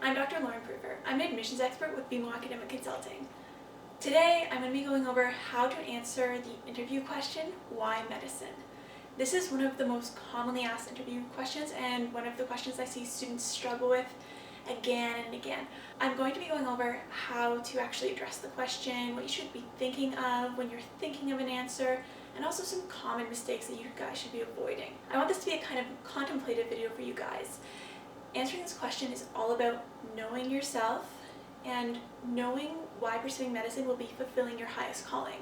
I'm Dr. Lauren Prover. I'm an admissions expert with BMO Academic Consulting. Today, I'm going to be going over how to answer the interview question, why medicine? This is one of the most commonly asked interview questions and one of the questions I see students struggle with again and again. I'm going to be going over how to actually address the question, what you should be thinking of when you're thinking of an answer, and also some common mistakes that you guys should be avoiding. I want this to be a kind of contemplative video for you guys. Answering this question is all about knowing yourself and knowing why pursuing medicine will be fulfilling your highest calling.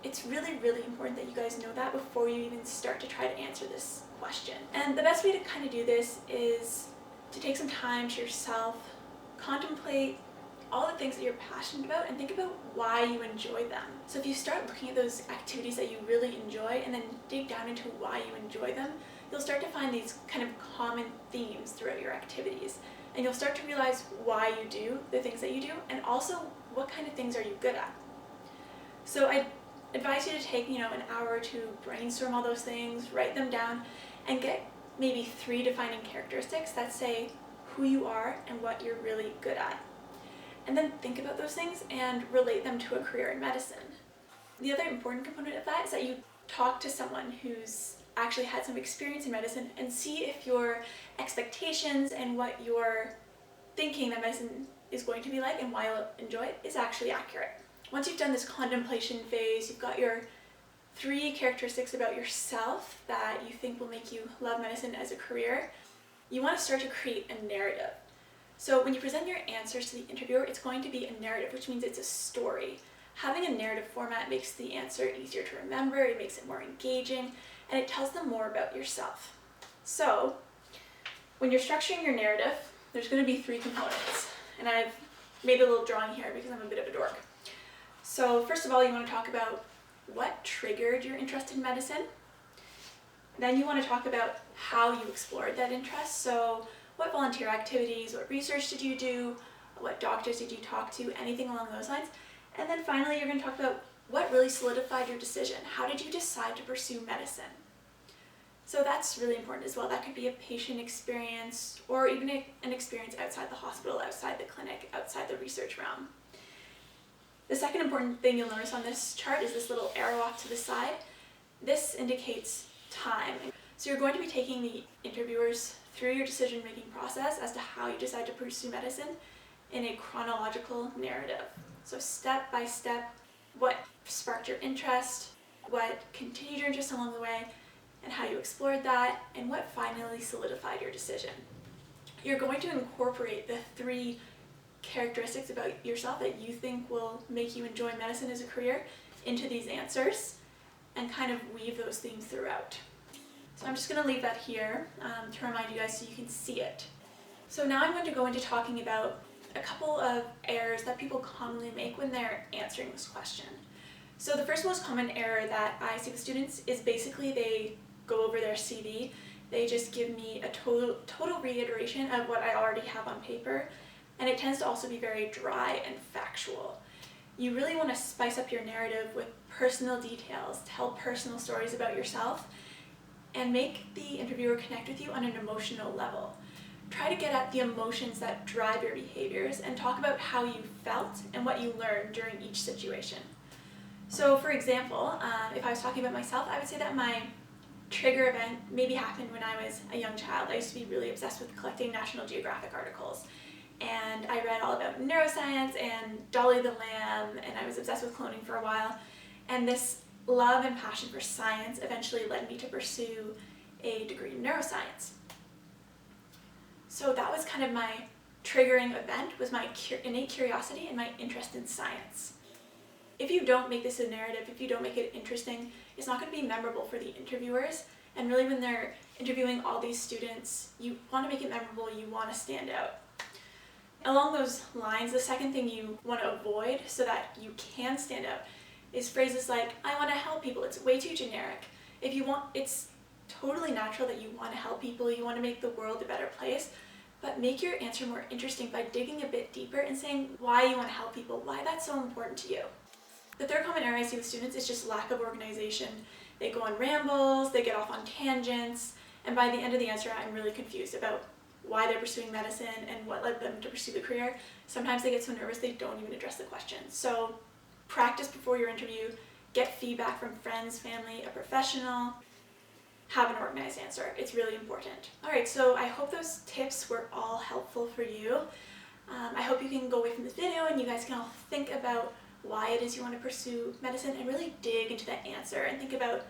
It's really, really important that you guys know that before you even start to try to answer this question. And the best way to kind of do this is to take some time to yourself, contemplate all the things that you're passionate about and think about why you enjoy them. So if you start looking at those activities that you really enjoy and then dig down into why you enjoy them, you'll start to find these kind of common themes throughout your activities. And you'll start to realize why you do the things that you do and also what kind of things are you good at. So I advise you to take, an hour to brainstorm all those things, write them down, and get maybe 3 defining characteristics that say who you are and what you're really good at. And then think about those things and relate them to a career in medicine. The other important component of that is that you talk to someone who's actually had some experience in medicine and see if your expectations and what you're thinking that medicine is going to be like and why you'll enjoy it is actually accurate. Once you've done this contemplation phase, you've got your 3 characteristics about yourself that you think will make you love medicine as a career, you want to start to create a narrative. So when you present your answers to the interviewer, it's going to be a narrative, which means it's a story. Having a narrative format makes the answer easier to remember, it makes it more engaging, and it tells them more about yourself. So when you're structuring your narrative, there's going to be 3 components. And I've made a little drawing here because I'm a bit of a dork. So first of all, you want to talk about what triggered your interest in medicine. Then you want to talk about how you explored that interest. So what volunteer activities, what research did you do, what doctors did you talk to, anything along those lines. And then finally, you're going to talk about what really solidified your decision. How did you decide to pursue medicine? So that's really important as well. That could be a patient experience or even an experience outside the hospital, outside the clinic, outside the research realm. The second important thing you'll notice on this chart is this little arrow off to the side. This indicates time. So you're going to be taking the interviewers through your decision-making process as to how you decide to pursue medicine in a chronological narrative. So step by step, what sparked your interest, what continued your interest along the way, and how you explored that, and what finally solidified your decision. You're going to incorporate the 3 characteristics about yourself that you think will make you enjoy medicine as a career into these answers and kind of weave those themes throughout. So I'm just going to leave that here to remind you guys so you can see it. So now I'm going to go into talking about a couple of errors that people commonly make when they're answering this question. So the first most common error that I see with students is basically they go over their CV. They just give me a total reiteration of what I already have on paper, and it tends to also be very dry and factual. You really want to spice up your narrative with personal details, tell personal stories about yourself, and make the interviewer connect with you on an emotional level. Try to get at the emotions that drive your behaviors and talk about how you felt and what you learned during each situation. So for example, if I was talking about myself, I would say that my trigger event maybe happened when I was a young child. I used to be really obsessed with collecting National Geographic articles. And I read all about neuroscience and Dolly the Lamb, and I was obsessed with cloning for a while. And this love and passion for science eventually led me to pursue a degree in neuroscience. So that was kind of my triggering event, was my innate curiosity and my interest in science. If you don't make this a narrative, if you don't make it interesting, it's not going to be memorable for the interviewers. And really when they're interviewing all these students, you want to make it memorable, you want to stand out. Along those lines, the second thing you want to avoid so that you can stand out is phrases like, I want to help people. It's way too generic. It's totally natural that you want to help people, you want to make the world a better place, but make your answer more interesting by digging a bit deeper and saying why you want to help people, why that's so important to you. The third common error I see with students is just lack of organization. They go on rambles, they get off on tangents, and by the end of the answer, I'm really confused about why they're pursuing medicine and what led them to pursue the career, sometimes they get so nervous they don't even address the question. So practice before your interview, get feedback from friends, family, a professional, have an organized answer. It's really important. Alright, so I hope those tips were all helpful for you. I hope you can go away from this video and you guys can all think about why it is you want to pursue medicine and really dig into that answer and think about,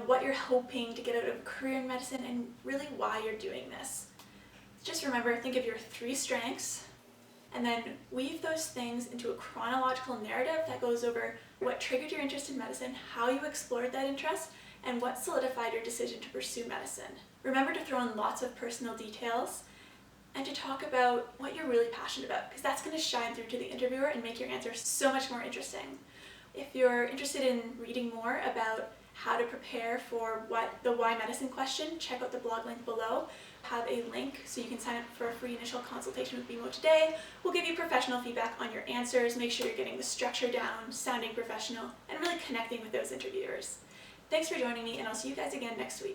what you're hoping to get out of a career in medicine and really why you're doing this. Just remember, think of your 3 strengths and then weave those things into a chronological narrative that goes over what triggered your interest in medicine, how you explored that interest, and what solidified your decision to pursue medicine. Remember to throw in lots of personal details and to talk about what you're really passionate about, because that's going to shine through to the interviewer and make your answer so much more interesting. If you're interested in reading more about how to prepare for the why medicine question, check out the blog link below. Have a link so you can sign up for a free initial consultation with BMO today. We'll give you professional feedback on your answers, make sure you're getting the structure down, sounding professional, and really connecting with those interviewers. Thanks for joining me, and I'll see you guys again next week.